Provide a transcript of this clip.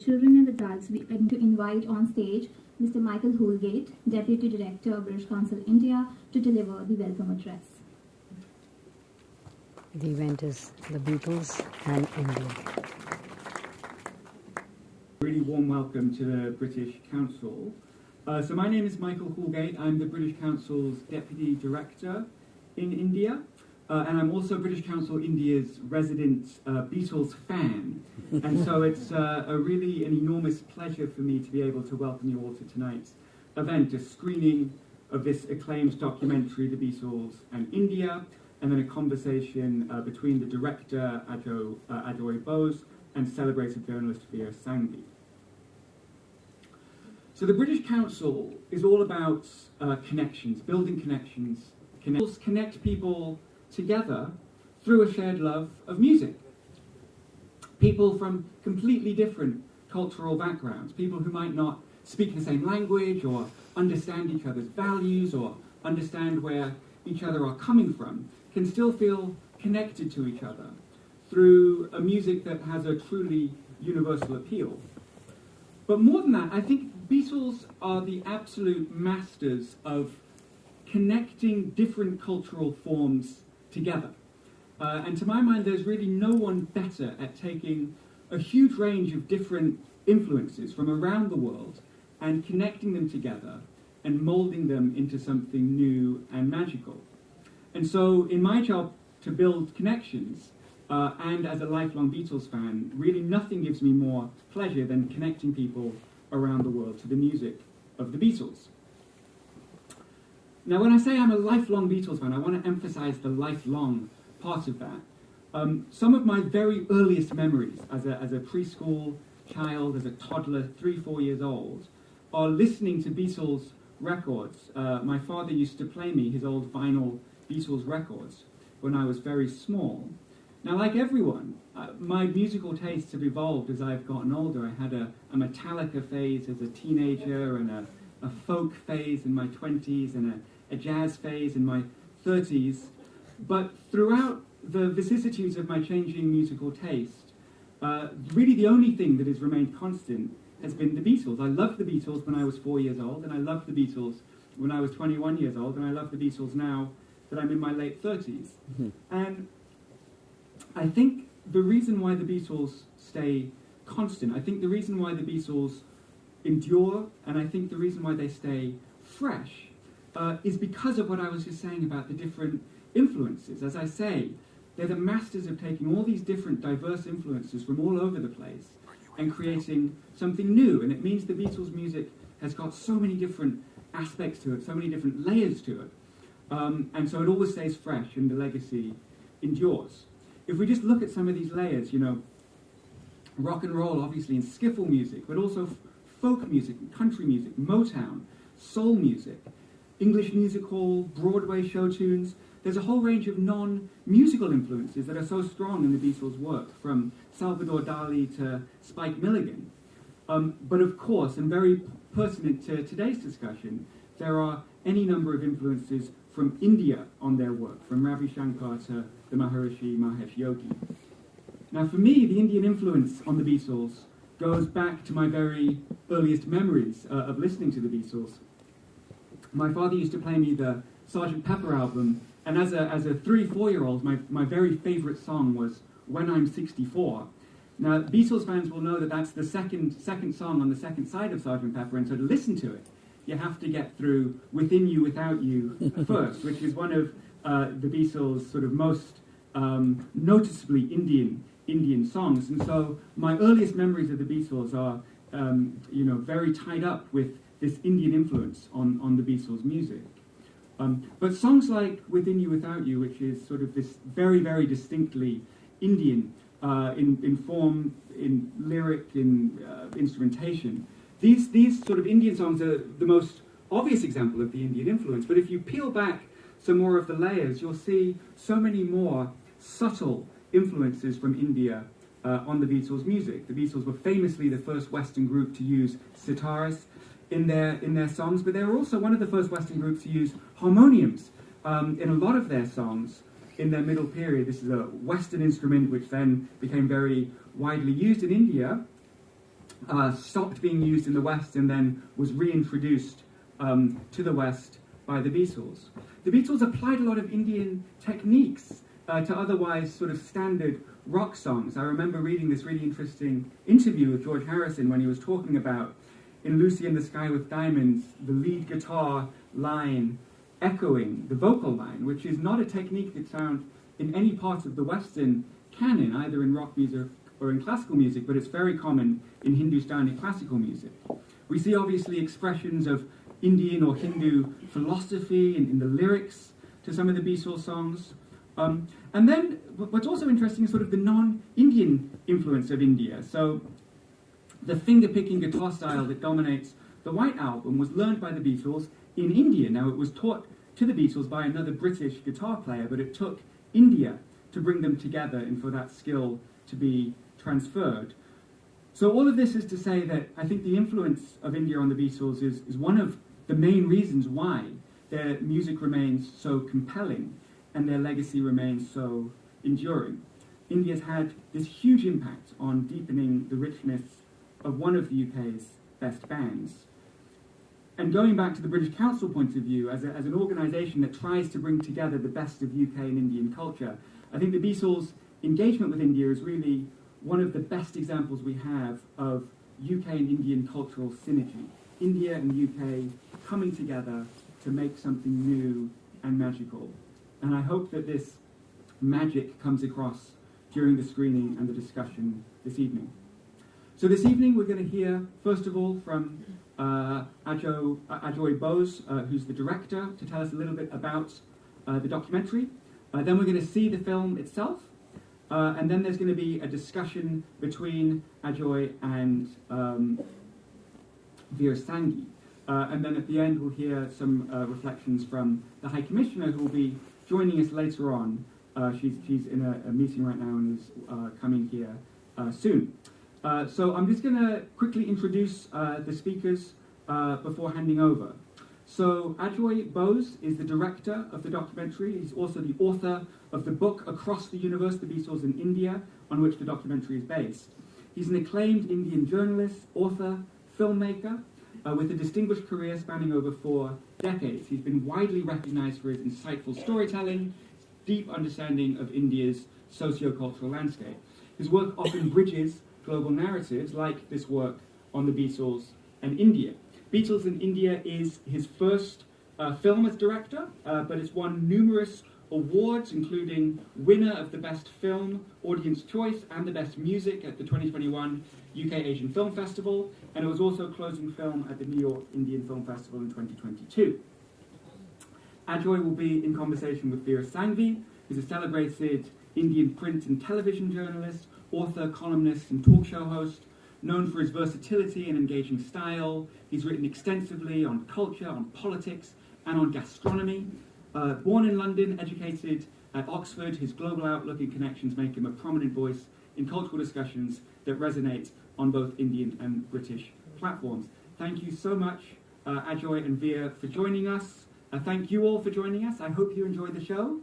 Children and adults, we are going to invite on stage Mr. Michael Holgate, Deputy Director of British Council India, to deliver the welcome address. The event is the Beatles and India. Really warm welcome to the British Council. So my name is Michael Holgate. I'm the British Council's Deputy Director in India. And I'm also British Council India's resident Beatles fan. And so it's really an enormous pleasure for me to be able to welcome you all to tonight's event, a screening of this acclaimed documentary, The Beatles and India, and then a conversation between the director, Ajoy Bose, and celebrated journalist Veer Sanghvi. So the British Council is all about connections, building connections. Connect people together through a shared love of music. People from completely different cultural backgrounds, people who might not speak the same language or understand each other's values or understand where each other are coming from, can still feel connected to each other through a music that has a truly universal appeal. But more than that, I think Beatles are the absolute masters of connecting different cultural forms together. And to my mind, there's really no one better at taking a huge range of different influences from around the world and connecting them together and molding them into something new and magical. And so in my job to build connections, and as a lifelong Beatles fan, really nothing gives me more pleasure than connecting people around the world to the music of the Beatles. Now, when I say I'm a lifelong Beatles fan, I want to emphasize the lifelong part of that. Some of my very earliest memories as a preschool child, as a toddler, 3-4 years old, are listening to Beatles records. My father used to play me his old vinyl Beatles records when I was very small. Now, like everyone, my musical tastes have evolved as I've gotten older. I had a Metallica phase as a teenager and a folk phase in my 20s and a jazz phase in my 30s. But throughout the vicissitudes of my changing musical taste, really the only thing that has remained constant has been the Beatles. I loved the Beatles when I was 4 years old, and I loved the Beatles when I was 21 years old, and I love the Beatles now that I'm in my late 30s. Mm-hmm. And I think the reason why the Beatles stay constant, I think the reason why the Beatles endure, and I think the reason why they stay fresh, is because of what I was just saying about the different influences. As I say, they're the masters of taking all these different diverse influences from all over the place and creating something new. And it means the Beatles' music has got so many different aspects to it, so many different layers to it. And so it always stays fresh and the legacy endures. If we just look at some of these layers, rock and roll, obviously, and skiffle music, but also folk music, country music, Motown, soul music, English music hall, Broadway show tunes. There's a whole range of non-musical influences that are so strong in the Beatles' work, from Salvador Dali to Spike Milligan. But of course, and very pertinent to today's discussion, there are any number of influences from India on their work, from Ravi Shankar to the Maharishi Mahesh Yogi. Now for me, the Indian influence on the Beatles goes back to my very earliest memories of listening to the Beatles. My father used to play me the Sgt. Pepper album, and as a 3-4-year-old, my very favourite song was When I'm 64. Now, Beatles fans will know that that's the second song on the second side of Sgt. Pepper, and so to listen to it, you have to get through Within You, Without You first, which is one of the Beatles' sort of most noticeably Indian songs. And so my earliest memories of the Beatles are, very tied up with this Indian influence on the Beatles' music. But songs like Within You, Without You, which is sort of this very, very distinctly Indian in form, in lyric, in instrumentation, these sort of Indian songs are the most obvious example of the Indian influence. But if you peel back some more of the layers, you'll see so many more subtle influences from India on the Beatles' music. The Beatles were famously the first Western group to use sitars in their songs, but they were also one of the first Western groups to use harmoniums in a lot of their songs in their middle period. This is a Western instrument which then became very widely used in India. stopped being used in the West and then was reintroduced to the West by the Beatles. The Beatles applied a lot of Indian techniques to otherwise sort of standard rock songs. I remember reading this really interesting interview with George Harrison when he was talking about in Lucy in the Sky with Diamonds, the lead guitar line echoing the vocal line, which is not a technique that's found in any part of the Western canon, either in rock music or in classical music, but it's very common in Hindustani classical music. We see obviously expressions of Indian or Hindu philosophy in the lyrics to some of the Beatles songs. And then what's also interesting is sort of the non-Indian influence of India. So the finger-picking guitar style that dominates the White Album was learned by the Beatles in India. Now, it was taught to the Beatles by another British guitar player, but it took India to bring them together and for that skill to be transferred. So all of this is to say that I think the influence of India on the Beatles is one of the main reasons why their music remains so compelling and their legacy remains so enduring. India's had this huge impact on deepening the richness of one of the UK's best bands. And going back to the British Council point of view, as an organisation that tries to bring together the best of UK and Indian culture, I think the Beatles' engagement with India is really one of the best examples we have of UK and Indian cultural synergy. India and UK coming together to make something new and magical. And I hope that this magic comes across during the screening and the discussion this evening. So this evening we're going to hear, first of all, from Ajoy Bose, who's the director, to tell us a little bit about the documentary. Then we're going to see the film itself, and then there's going to be a discussion between Ajoy and Veer Sanghi. And then at the end we'll hear some reflections from the High Commissioner, who will be joining us later on. She's in a meeting right now and is coming here soon. So I'm just going to quickly introduce the speakers before handing over. So Ajoy Bose is the director of the documentary. He's also the author of the book Across the Universe, The Beatles in India, on which the documentary is based. He's an acclaimed Indian journalist, author, filmmaker, with a distinguished career spanning over 4 decades. He's been widely recognized for his insightful storytelling, deep understanding of India's socio-cultural landscape. His work often bridges global narratives, like this work on the Beatles and India. Beatles in India is his first film as director, but it's won numerous awards, including winner of the Best Film, Audience Choice, and the Best Music at the 2021 UK Asian Film Festival, and it was also closing film at the New York Indian Film Festival in 2022. Ajoy will be in conversation with Veer Sanghi, who's a celebrated Indian print and television journalist, author, columnist, and talk show host, known for his versatility and engaging style. He's written extensively on culture, on politics, and on gastronomy. Born in London, educated at Oxford, his global outlook and connections make him a prominent voice in cultural discussions that resonate on both Indian and British platforms. Thank you so much, Ajoy and Veer, for joining us. Thank you all for joining us. I hope you enjoyed the show.